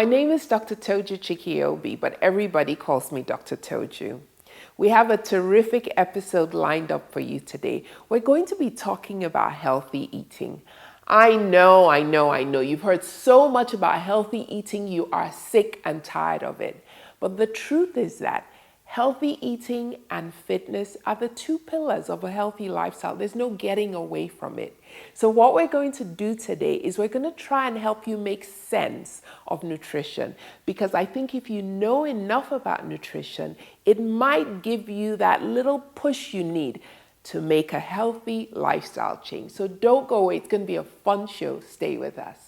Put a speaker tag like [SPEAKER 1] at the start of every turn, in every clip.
[SPEAKER 1] My name is Dr. Toju Chikiobi, but everybody calls me Dr. Toju. We have a terrific episode lined up for you today. We're going to be talking about healthy eating. I know. You've heard so much about healthy eating, you are sick and tired of it. But the truth is that healthy eating and fitness are the two pillars of a healthy lifestyle. There's no getting away from it. So what we're going to do today is we're going to try and help you make sense of nutrition, because I think if you know enough about nutrition, it might give you that little push you need to make a healthy lifestyle change. So don't go away. It's going to be a fun show. Stay with us.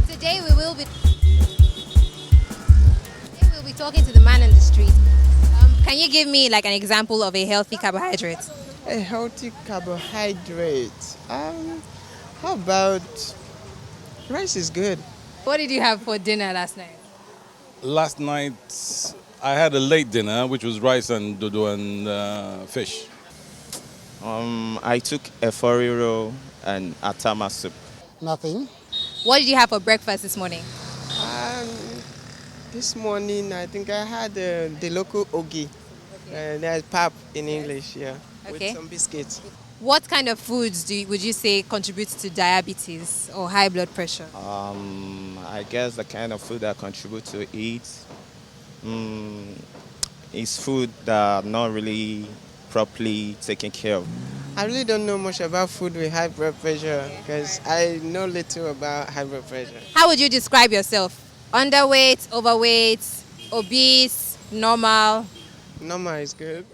[SPEAKER 2] Today we'll be talking to the man in the street. Can you give me like an example of a healthy carbohydrate?
[SPEAKER 3] A healthy carbohydrate. How about rice is good.
[SPEAKER 2] What did you have for dinner last night?
[SPEAKER 4] Last night, I had a late dinner, which was rice and dodo and fish.
[SPEAKER 3] I took a foriro and atama soup.
[SPEAKER 5] Nothing.
[SPEAKER 2] What did you have for breakfast this morning?
[SPEAKER 3] Um, this morning I think I had the local ogi. There's pap in English, yeah,
[SPEAKER 2] Okay.
[SPEAKER 3] with some biscuits.
[SPEAKER 2] What kind of foods would you say contributes to diabetes or high blood pressure?
[SPEAKER 3] I guess the kind of food that contribute to it is food that are not really properly taken care of. I really don't know much about food with high blood pressure because I know little about high blood pressure.
[SPEAKER 2] How would you describe yourself? Underweight, overweight, obese, normal?
[SPEAKER 3] Normal is good.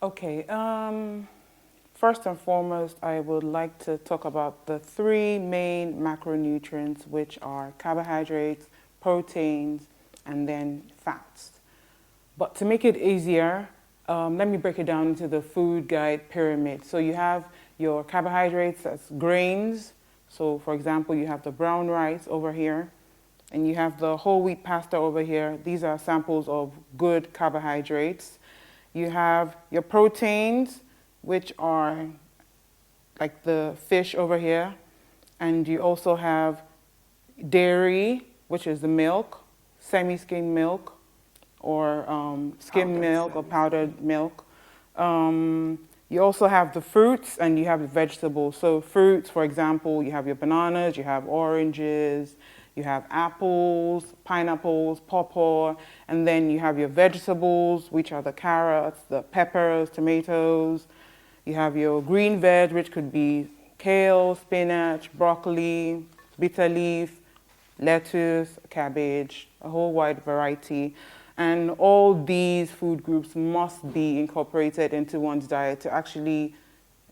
[SPEAKER 5] Okay, first and foremost, I would like to talk about the three main macronutrients, which are carbohydrates, proteins, and then fats. But to make it easier, let me break it down into the food guide pyramid. So you have your carbohydrates, that's grains. So for example, you have the brown rice over here, and you have the whole wheat pasta over here. These are samples of good carbohydrates. You have your proteins, which are like the fish over here. And you also have dairy, which is the milk, semi-skimmed milk, or skimmed milk or powdered milk. You also have the fruits and you have the vegetables. So fruits, for example, you have your bananas, you have oranges, you have apples, pineapples, pawpaw, and then you have your vegetables, which are the carrots, the peppers, tomatoes. You have your green veg, which could be kale, spinach, broccoli, bitter leaf, lettuce, cabbage, a whole wide variety. And all these food groups must be incorporated into one's diet to actually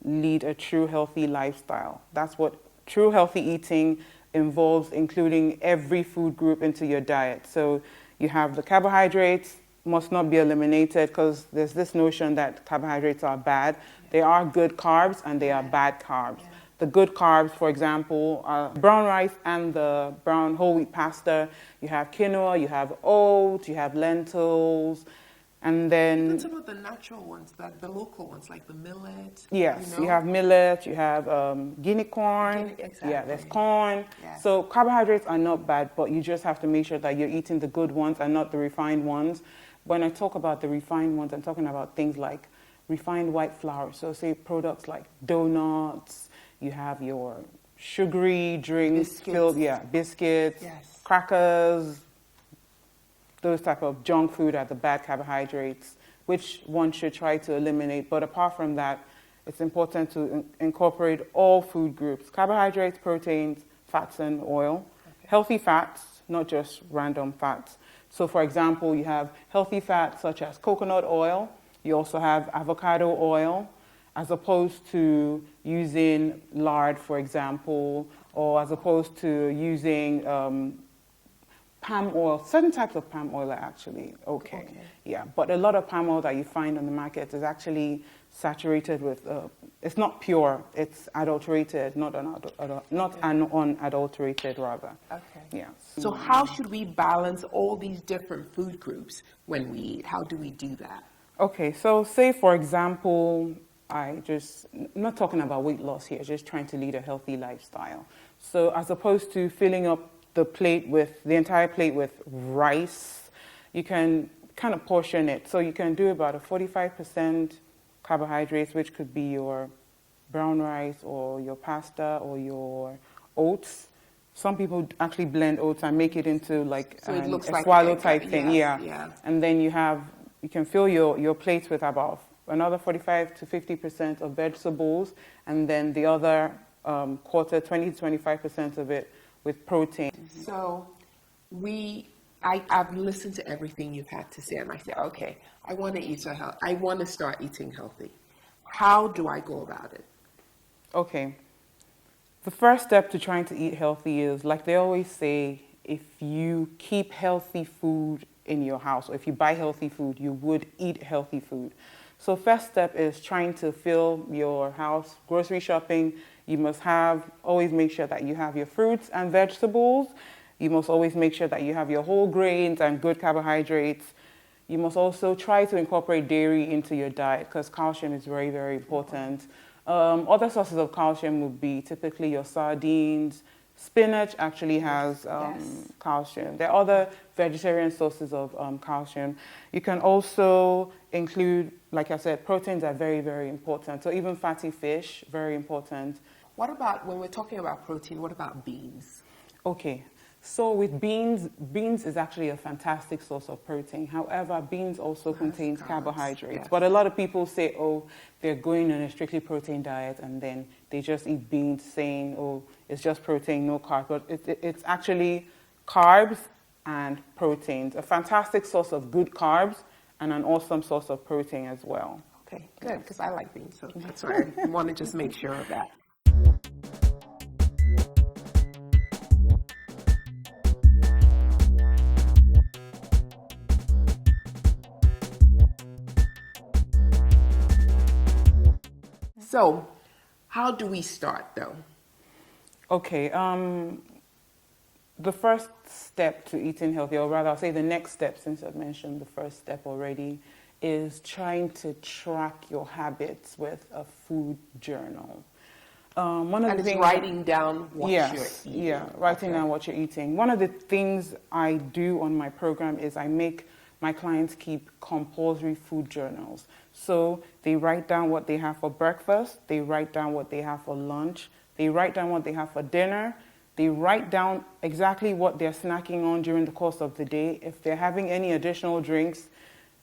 [SPEAKER 5] lead a true healthy lifestyle. That's what true healthy eating involves, including every food group into your diet. So you have the carbohydrates must not be eliminated because there's this notion that carbohydrates are bad. They are good carbs and they are bad carbs. The good carbs, for example, are brown rice and the brown whole wheat pasta. You have quinoa, you have oats, you have lentils, and then
[SPEAKER 1] Even some of the natural ones, the local ones, like the millet.
[SPEAKER 5] yes, you have millet, you have guinea corn.
[SPEAKER 1] Exactly.
[SPEAKER 5] Yeah, there's corn.
[SPEAKER 1] Yes.
[SPEAKER 5] So carbohydrates are not bad, but you just have to make sure that you're eating the good ones and not the refined ones. When I talk about the refined ones, I'm talking about things like refined white flour. So say products like donuts, you have your sugary drinks, biscuits,
[SPEAKER 1] Yes.
[SPEAKER 5] crackers, those type of junk food are the bad carbohydrates, which one should try to eliminate. But apart from that, it's important to incorporate all food groups: carbohydrates, proteins, fats, and oil. Okay. Healthy fats, not just random fats. So for example, you have healthy fats such as coconut oil. You also have avocado oil, as opposed to using lard, for example, or as opposed to using palm oil. Certain types of palm oil are actually okay. Yeah, but a lot of palm oil that you find on the market is actually saturated with, it's not pure, it's adulterated, not unadulterated rather.
[SPEAKER 1] Okay.
[SPEAKER 5] Yeah.
[SPEAKER 1] So how should we balance all these different food groups when we eat? How do we do that?
[SPEAKER 5] Okay, so say for example, I'm not talking about weight loss here, just trying to lead a healthy lifestyle. So as opposed to filling up the entire plate with rice, you can kind of portion it. So you can do about a 45% carbohydrates, which could be your brown rice or your pasta or your oats. Some people actually blend oats and make it into like
[SPEAKER 1] So it looks
[SPEAKER 5] a
[SPEAKER 1] like
[SPEAKER 5] swallow
[SPEAKER 1] egg,
[SPEAKER 5] type thing.
[SPEAKER 1] yes,
[SPEAKER 5] Yeah. And then you can fill your plates with about another 45 to 50% of vegetables, and then the other quarter, 20 to 25% of it with protein.
[SPEAKER 1] So I've listened to everything you've had to say, and I said, okay, I want to start eating healthy. How do I go about it?
[SPEAKER 5] Okay. The first step to trying to eat healthy is, like they always say, if you keep healthy food in your house, or if you buy healthy food, you would eat healthy food. So first step is trying to fill your house. Grocery shopping, you must always make sure that you have your fruits and vegetables. You must always make sure that you have your whole grains and good carbohydrates. You must also try to incorporate dairy into your diet because calcium is very, very important. Other sources of calcium would be typically your sardines. Spinach actually has calcium. There are other vegetarian sources of calcium. You can also include, like I said, proteins are very, very important. So even fatty fish, very important.
[SPEAKER 1] What about, when we're talking about protein, what about beans?
[SPEAKER 5] Okay, so with beans is actually a fantastic source of protein. However, beans also contains carbohydrates.
[SPEAKER 1] Yes.
[SPEAKER 5] But a lot of people say, oh, they're going on a strictly protein diet and then they just eat beans saying, oh, it's just protein, no carbs. But it's actually carbs and proteins, a fantastic source of good carbs and an awesome source of protein as well.
[SPEAKER 1] Okay, good, because I like beans, so that's why I want to just make sure of that. So, how do we start though?
[SPEAKER 5] Okay, the first step to eating healthy, or rather I'll say the next step, since I've mentioned the first step already, is trying to track your habits with a food journal. One of the things,
[SPEAKER 1] writing down what you're eating.
[SPEAKER 5] Yeah, writing down what you're eating. One of the things I do on my program is I make my clients keep compulsory food journals. So they write down what they have for breakfast, they write down what they have for lunch, they write down what they have for dinner, they write down exactly what they're snacking on during the course of the day. If they're having any additional drinks,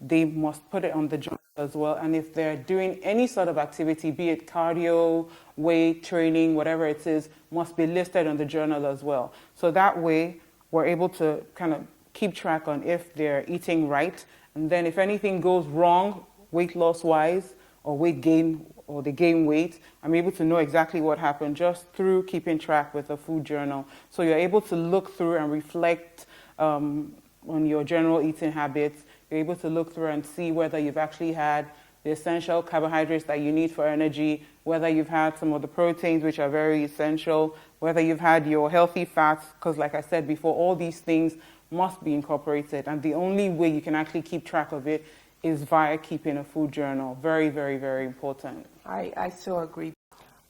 [SPEAKER 5] they must put it on the journal as well. And if they're doing any sort of activity, be it cardio, weight training, whatever it is, must be listed on the journal as well. So that way, we're able to kind of keep track on if they're eating right. And then if anything goes wrong, weight loss wise, or weight gain, or they gain weight, I'm able to know exactly what happened just through keeping track with a food journal. So you're able to look through and reflect on your general eating habits. You're able to look through and see whether you've actually had the essential carbohydrates that you need for energy, whether you've had some of the proteins which are very essential, whether you've had your healthy fats, because like I said before, all these things must be incorporated. And the only way you can actually keep track of it is via keeping a food journal. Very, very, very important.
[SPEAKER 1] I so agree.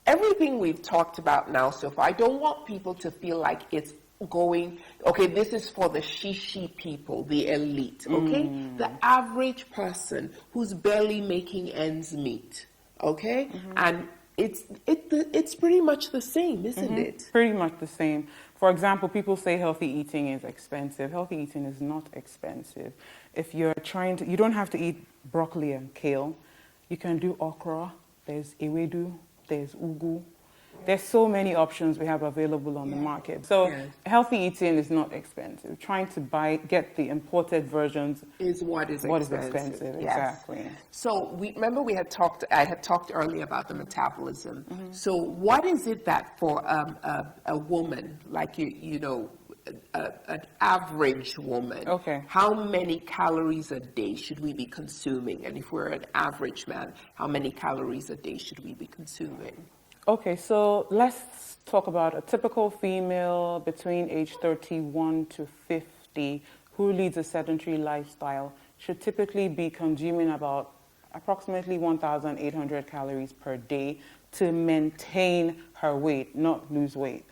[SPEAKER 1] Everything we've talked about now so far, I don't want people to feel like it's going, okay, this is for the shishi people, the elite, okay? The average person who's barely making ends meet, okay? And it's pretty much the same, isn't it?
[SPEAKER 5] Pretty much the same. For example, people say healthy eating is expensive. Healthy eating is not expensive. If you're trying to, you don't have to eat broccoli and kale. You can do okra, there's ewedu, there's ugu. There's so many options we have available on the market. So healthy eating is not expensive. Trying to get the imported versions
[SPEAKER 1] is what is expensive. Yes.
[SPEAKER 5] Exactly.
[SPEAKER 1] So I had talked earlier about the metabolism. So what is it that for a woman, like an average woman, how many calories a day should we be consuming? And if we're an average man, how many calories a day should we be consuming?
[SPEAKER 5] Okay, so let's talk about a typical female between age 31 to 50 who leads a sedentary lifestyle should typically be consuming about approximately 1,800 calories per day to maintain her weight, not lose weight.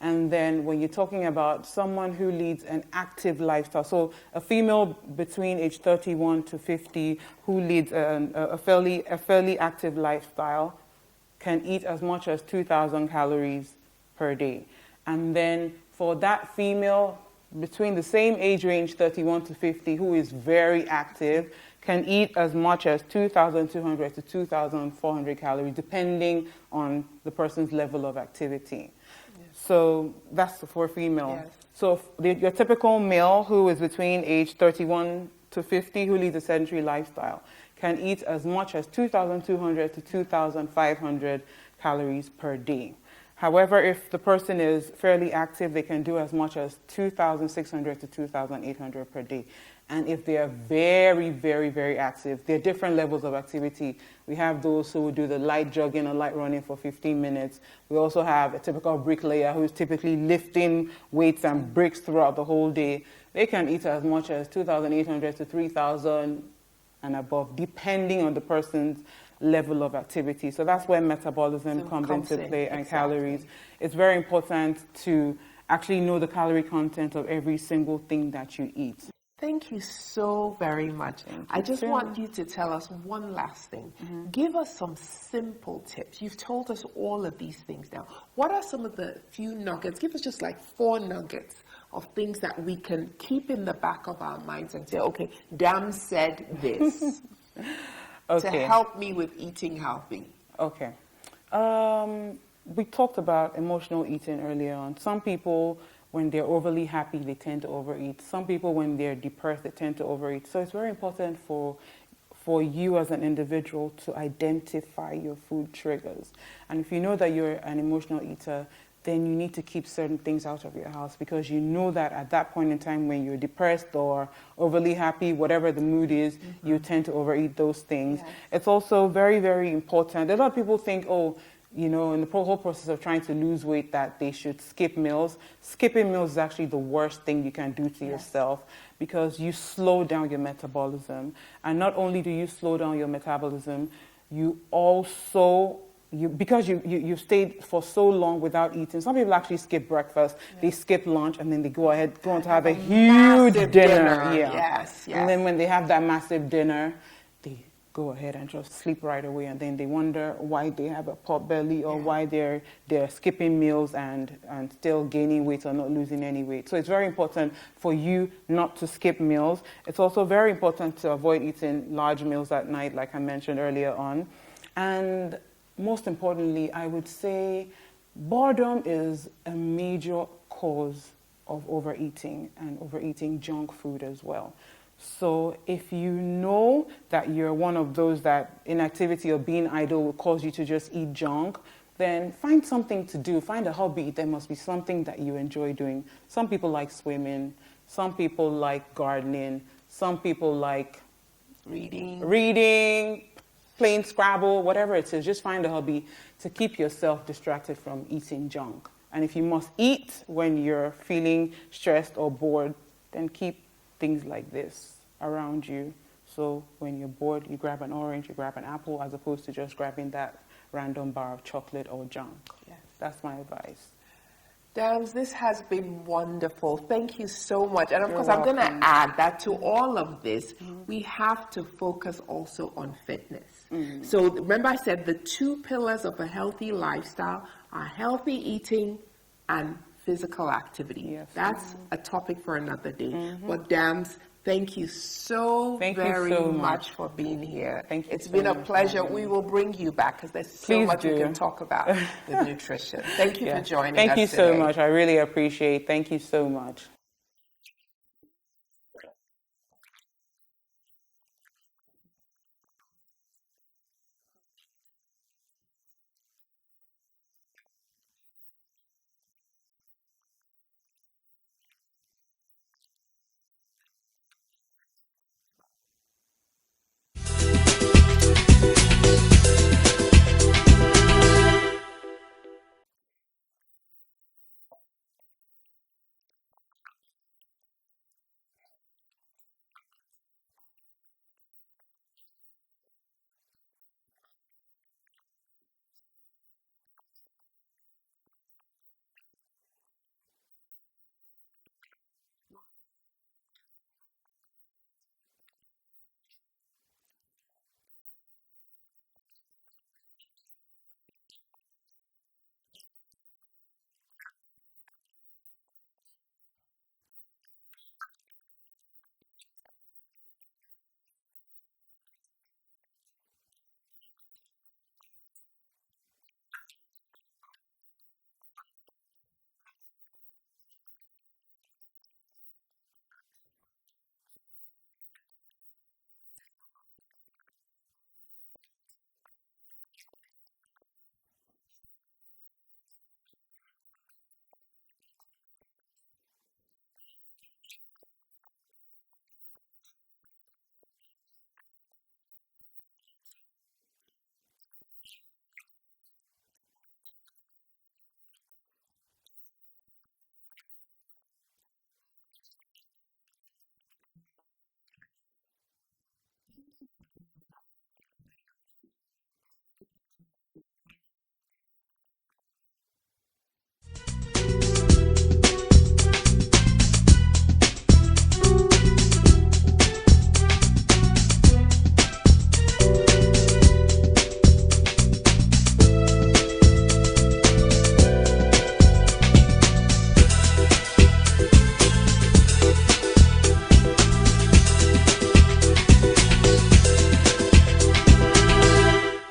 [SPEAKER 5] And then when you're talking about someone who leads an active lifestyle, so a female between age 31 to 50 who leads a fairly active lifestyle can eat as much as 2,000 calories per day. And then for that female between the same age range, 31 to 50, who is very active, can eat as much as 2,200 to 2,400 calories, depending on the person's level of activity. So that's for female.
[SPEAKER 1] Yes.
[SPEAKER 5] So your typical male who is between age 31 to 50, who leads a sedentary lifestyle, can eat as much as 2,200 to 2,500 calories per day. However, if the person is fairly active, they can do as much as 2,600 to 2,800 per day. And if they are very, very, very active, there are different levels of activity. We have those who do the light jogging or light running for 15 minutes. We also have a typical bricklayer who's typically lifting weights and bricks throughout the whole day. They can eat as much as 2,800 to 3,000 and above, depending on the person's level of activity. So that's where metabolism comes into play, and calories. It's very important to actually know the calorie content of every single thing that you eat.
[SPEAKER 1] Thank you so very much. I just want you to tell us one last thing. Give us some simple tips. You've told us all of these things now. What are some of the few nuggets? Give us just like 4 nuggets of things that we can keep in the back of our minds and say, okay, Damz said this to help me with eating healthy.
[SPEAKER 5] Okay. We talked about emotional eating earlier on. Some people, when they're overly happy, they tend to overeat. Some people, when they're depressed, they tend to overeat. So it's very important for you as an individual to identify your food triggers. And if you know that you're an emotional eater, then you need to keep certain things out of your house, because you know that at that point in time when you're depressed or overly happy, whatever the mood is, you tend to overeat those things. Yes. It's also very, very important. A lot of people think, in the whole process of trying to lose weight, that they should skip meals. Skipping meals is actually the worst thing you can do to yourself, because you slow down your metabolism. And not only do you slow down your metabolism, you also, because you've stayed for so long without eating. Some people actually skip breakfast, they skip lunch, and then they go on to have a huge dinner.
[SPEAKER 1] Yes.
[SPEAKER 5] And then when they have that massive dinner, they go ahead and just sleep right away, and then they wonder why they have a pot belly, or why they're skipping meals and still gaining weight or not losing any weight. So it's very important for you not to skip meals. It's also very important to avoid eating large meals at night, like I mentioned earlier on. And most importantly, I would say boredom is a major cause of overeating, and overeating junk food as well. So if you know that you're one of those that inactivity or being idle will cause you to just eat junk, then find something to do. Find a hobby. There must be something that you enjoy doing. Some people like swimming. Some people like gardening. Some people like reading, playing Scrabble, whatever it is. Just find a hobby to keep yourself distracted from eating junk. And if you must eat when you're feeling stressed or bored, then keep things like this around you. So when you're bored, you grab an orange, you grab an apple, as opposed to just grabbing that random bar of chocolate or junk. Yes. That's my advice.
[SPEAKER 1] Damz, this has been wonderful. Thank you so much. And of course,
[SPEAKER 5] welcome.
[SPEAKER 1] I'm going to add that to all of this, we have to focus also on fitness. So remember I said the 2 pillars of a healthy lifestyle are healthy eating and physical activity. Yes. That's a topic for another day. But Damz, thank you so very much for being here.
[SPEAKER 5] Thank you.
[SPEAKER 1] It's been a pleasure. We will bring you back, because there's so much we can talk about with nutrition. Thank you for joining us
[SPEAKER 5] today. Thank you so much. I really appreciate it. Thank you so much.